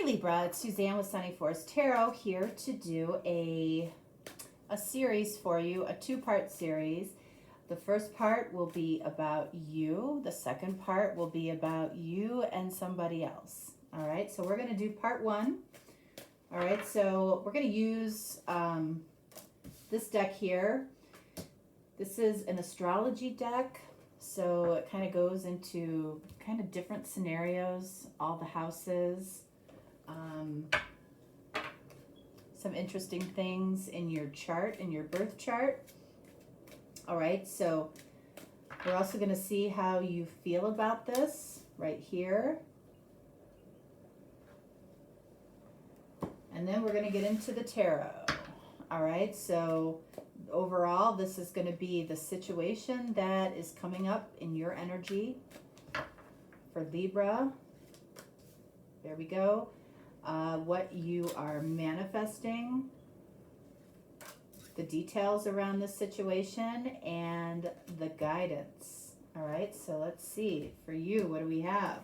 Hey Libra, it's Suzanne with Sunny Force Tarot here to do a series for you, a two-part series. The first part will be about you. The second part will be about you and somebody else. All right, so we're going to do part one. All right, so we're going to use this deck here. This is an astrology deck, so it kind of goes into kind of different scenarios, all the houses. Some interesting things in your chart, in your birth chart. All right, so we're also going to see how you feel about this right here. And then we're going to get into the tarot. All right, so overall, this is going to be the situation that is coming up in your energy for Libra. There we go. What you are manifesting, the details around this situation, and the guidance. All right, so let's see. For you, what do we have?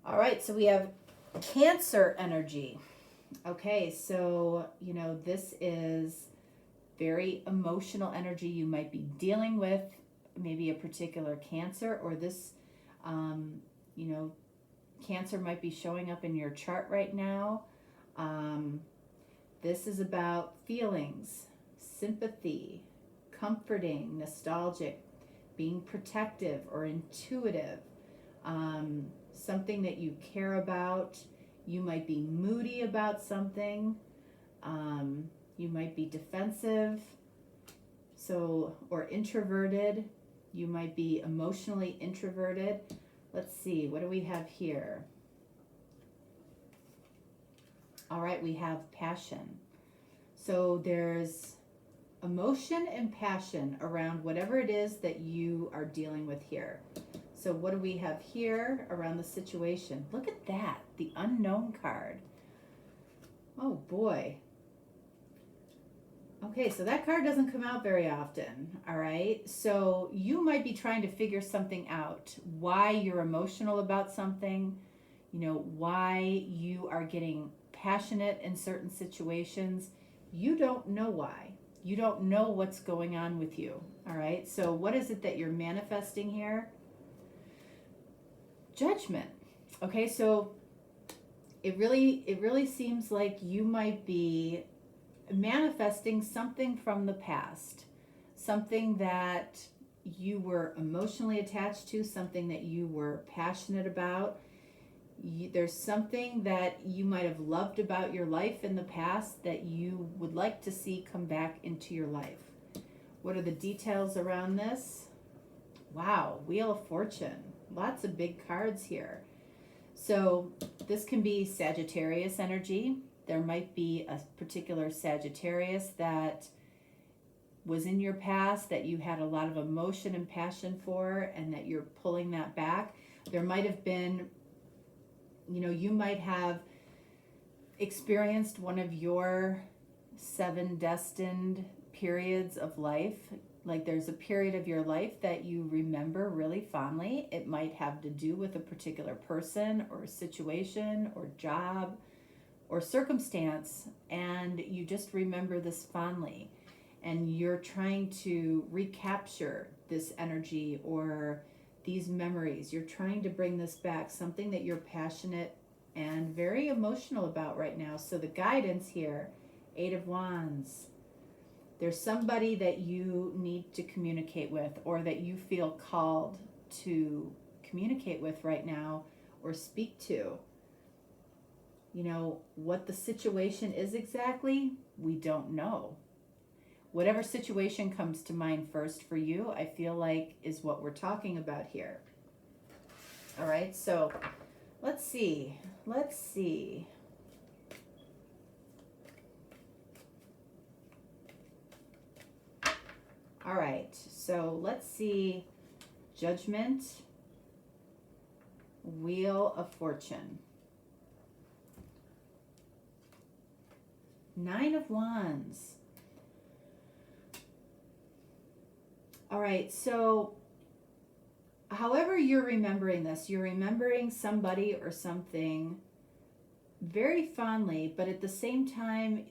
All right, so we have Cancer energy. Okay, so, you know, this is very emotional energy. You might be dealing with maybe a particular Cancer, or this, you know, Cancer might be showing up in your chart right now. This is about feelings, sympathy, comforting, nostalgic, being protective or intuitive, something that you care about. You might be moody about something. You might be defensive, or introverted. You might be emotionally introverted. Let's see, what do we have here? All right, we have passion. So there's emotion and passion around whatever it is that you are dealing with here. So what do we have here around the situation? Look at that, the unknown card. Oh boy. Okay, so that card doesn't come out very often, all right? So you might be trying to figure something out, why you're emotional about something, you know, why you are getting passionate in certain situations. You don't know why. You don't know what's going on with you, all right? So what is it that you're manifesting here? Judgment. Okay, so it really seems like you might be manifesting something from the past, something that you were emotionally attached to, something that you were passionate about. There's something that you might have loved about your life in the past that you would like to see come back into your life. What are the details around this? Wow, Wheel of Fortune. Lots of big cards here. So this can be Sagittarius energy. There might be a particular Sagittarius that was in your past that you had a lot of emotion and passion for, and that you're pulling that back. There might have been, you know, you might have experienced one of your 7 destined periods of life. Like there's a period of your life that you remember really fondly. It might have to do with a particular person or situation or job or circumstance, and you just remember this fondly, and you're trying to recapture this energy or these memories. You're trying to bring this back, something that you're passionate and very emotional about right now. So the guidance here, 8 of Wands. There's somebody that you need to communicate with, or that you feel called to communicate with right now or speak to. You know, what the situation is exactly, we don't know. Whatever situation comes to mind first for you, I feel like is what we're talking about here. All right, so let's see. All right, so let's see. Judgment, Wheel of Fortune. 9 of Wands. All right, so however you're remembering this, you're remembering somebody or something very fondly, but at the same time,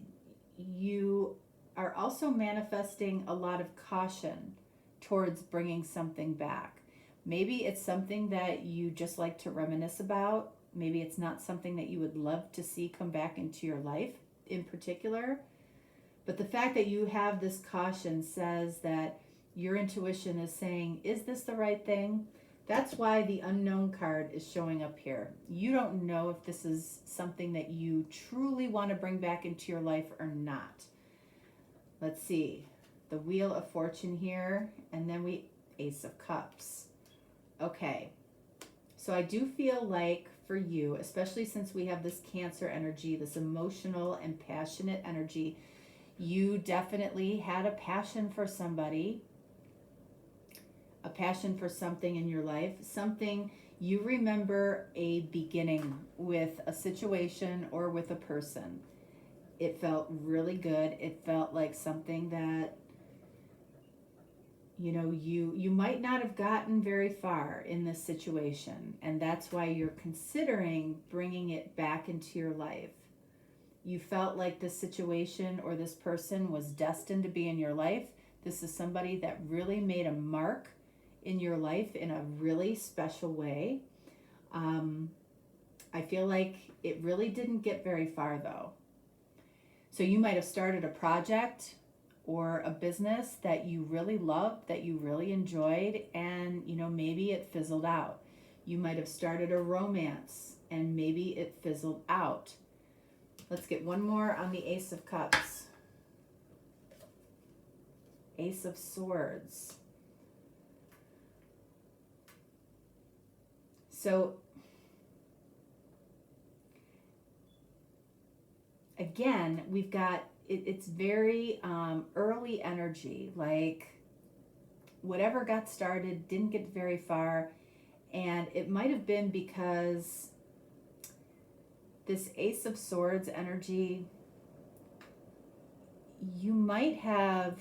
you are also manifesting a lot of caution towards bringing something back. Maybe it's something that you just like to reminisce about. Maybe it's not something that you would love to see come back into your life in particular. But the fact that you have this caution says that your intuition is saying, is this the right thing? That's why the unknown card is showing up here. You don't know if this is something that you truly want to bring back into your life or not. Let's see. The Wheel of Fortune here, and then Ace of Cups. Okay. So I do feel like for you, especially since we have this Cancer energy, this emotional and passionate energy, you definitely had a passion for somebody, a passion for something in your life, something you remember a beginning with a situation or with a person. It felt really good. It felt like something that, you know, you might not have gotten very far in this situation, and that's why you're considering bringing it back into your life. You felt like this situation or this person was destined to be in your life. This is somebody that really made a mark in your life in a really special way. I feel like it really didn't get very far though. So you might have started a project or a business that you really loved, that you really enjoyed, and you know, maybe it fizzled out. You might have started a romance and maybe it fizzled out. Let's get one more on the Ace of Cups. Ace of Swords. So again, we've got, it's very early energy, like whatever got started didn't get very far, and it might have been because this Ace of Swords energy, you might have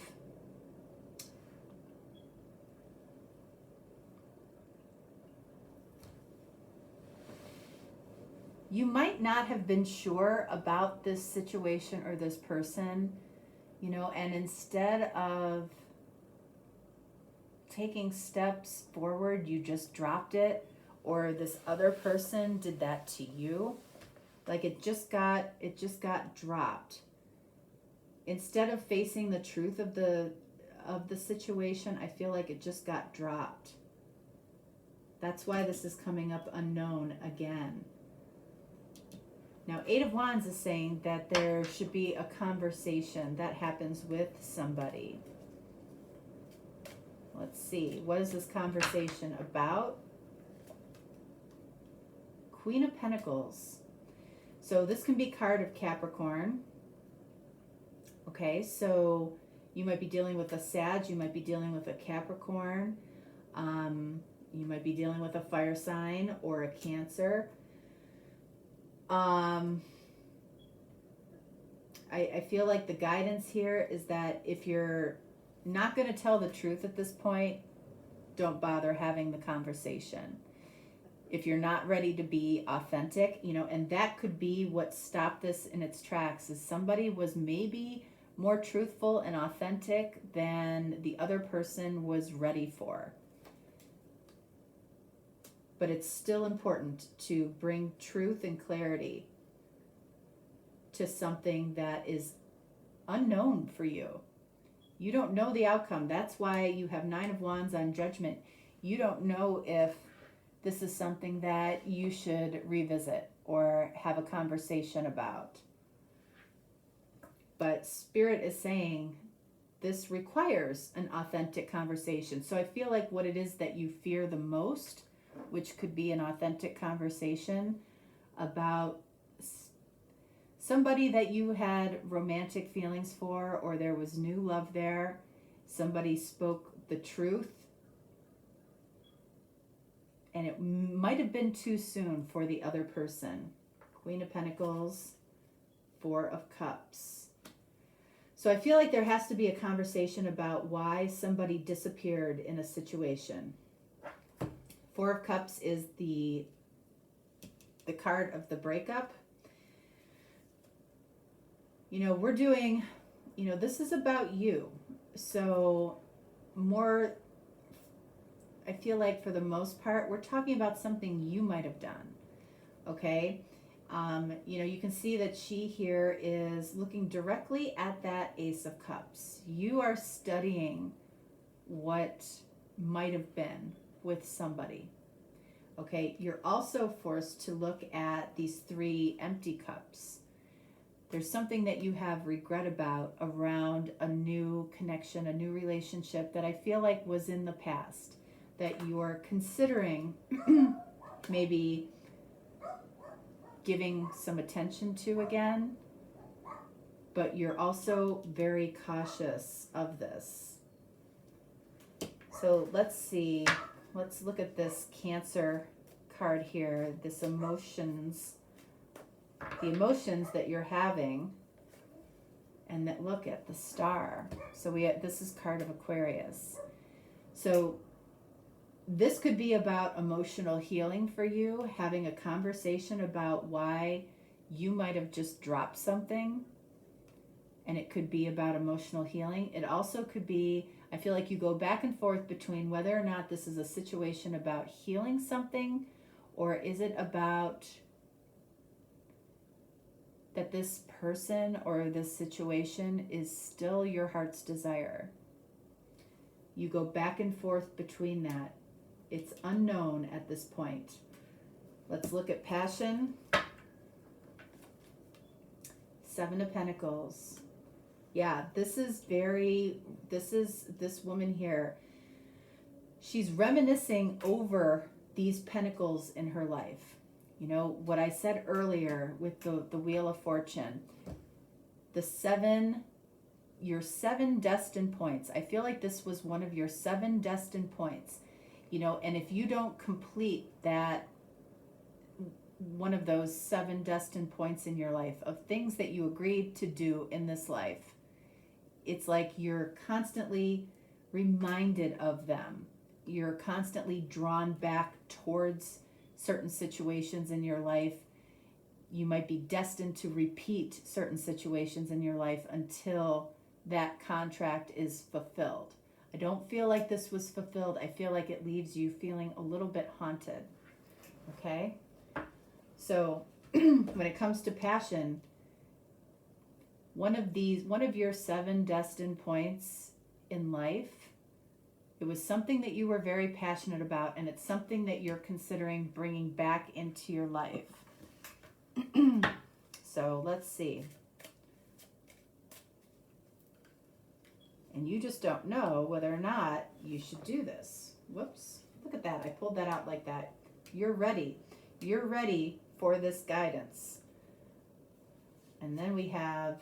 not have been sure about this situation or this person, you know, and instead of taking steps forward, you just dropped it, or this other person did that to you. Like it just got dropped. Instead of facing the truth of the situation, I feel like it just got dropped. That's why this is coming up unknown again. Now, Eight of Wands is saying that there should be a conversation that happens with somebody. Let's see. What is this conversation about? Queen of Pentacles. So this can be card of Capricorn. Okay, so you might be dealing with a Sag. You might be dealing with a Capricorn. You might be dealing with a fire sign or a Cancer. I feel like the guidance here is that if you're not going to tell the truth at this point, don't bother having the conversation. If you're not ready to be authentic, you know, and that could be what stopped this in its tracks, is somebody was maybe more truthful and authentic than the other person was ready for. But it's still important to bring truth and clarity to something that is unknown for you. You don't know the outcome. That's why you have Nine of Wands on Judgment. You don't know if this is something that you should revisit or have a conversation about. But Spirit is saying this requires an authentic conversation. So I feel like what it is that you fear the most, which could be an authentic conversation about somebody that you had romantic feelings for, or there was new love there. Somebody spoke the truth, and it might have been too soon for the other person. Queen of Pentacles, Four of Cups. So I feel like there has to be a conversation about why somebody disappeared in a situation. Four of Cups is the card of the breakup. we're doing, this is about you. So more, I feel like for the most part, we're talking about something you might have done. Okay. You can see that she here is looking directly at that Ace of Cups. You are studying what might have been with somebody. Okay, you're also forced to look at these 3 empty cups. There's something that you have regret about around a new connection, a new relationship that I feel like was in the past, that you're considering maybe giving some attention to again, but you're also very cautious of this. So let's see, let's look at this Cancer card here, this emotions, the emotions that you're having, and that look at the Star. So this is card of Aquarius. So this could be about emotional healing for you, having a conversation about why you might have just dropped something, and it could be about emotional healing. It also could be, I feel like you go back and forth between whether or not this is a situation about healing something, or is it about that this person or this situation is still your heart's desire. You go back and forth between that. It's unknown at this point. Let's look at passion. 7 of Pentacles. Yeah, this woman here. She's reminiscing over these pentacles in her life. What I said earlier with the Wheel of Fortune. Your 7 destined points. I feel like this was one of your 7 destined points. And if you don't complete that, one of those 7 destined points in your life of things that you agreed to do in this life, it's like you're constantly reminded of them. You're constantly drawn back towards certain situations in your life. You might be destined to repeat certain situations in your life until that contract is fulfilled. I don't feel like this was fulfilled. I feel like it leaves you feeling a little bit haunted. Okay? So when it comes to passion, one of your 7 destined points in life, it was something that you were very passionate about, and it's something that you're considering bringing back into your life. So let's see. And you just don't know whether or not you should do this. Whoops. Look at that. I pulled that out like that. You're ready. You're ready for this guidance. And then we have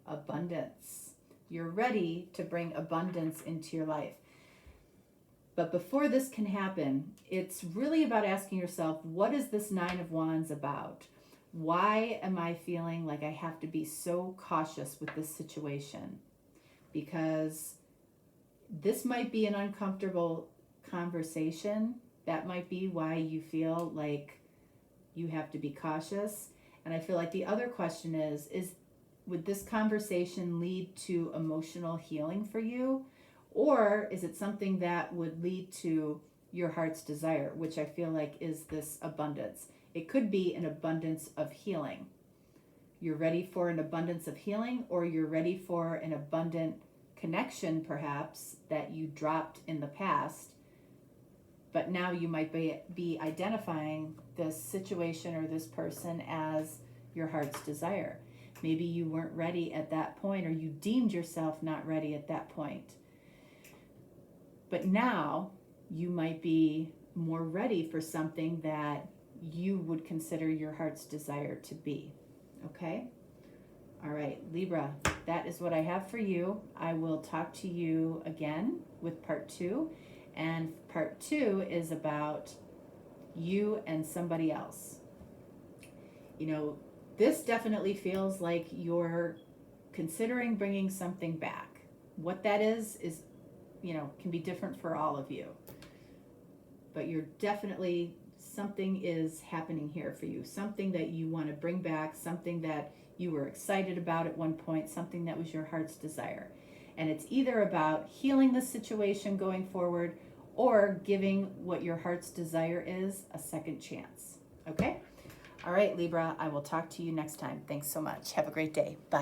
abundance. You're ready to bring abundance into your life. But before this can happen, it's really about asking yourself, what is this 9 of Wands about? Why am I feeling like I have to be so cautious with this situation? Because this might be an uncomfortable conversation. That might be why you feel like you have to be cautious. And I feel like the other question is would this conversation lead to emotional healing for you? Or is it something that would lead to your heart's desire, which I feel like is this abundance? It could be an abundance of healing. You're ready for an abundance of healing, or you're ready for an abundant connection, perhaps, that you dropped in the past. But now you might be identifying this situation or this person as your heart's desire. Maybe you weren't ready at that point, or you deemed yourself not ready at that point. But now you might be more ready for something that you would consider your heart's desire to be. Okay? All right, Libra, that is what I have for you. I will talk to you again with part 2. And part 2 is about you and somebody else. This definitely feels like you're considering bringing something back. What that is, can be different for all of you. But you're definitely something is happening here for you, something that you want to bring back, something that you were excited about at one point, something that was your heart's desire. And it's either about healing the situation going forward or giving what your heart's desire is a second chance. Okay? All right, Libra, I will talk to you next time. Thanks so much. Have a great day. Bye.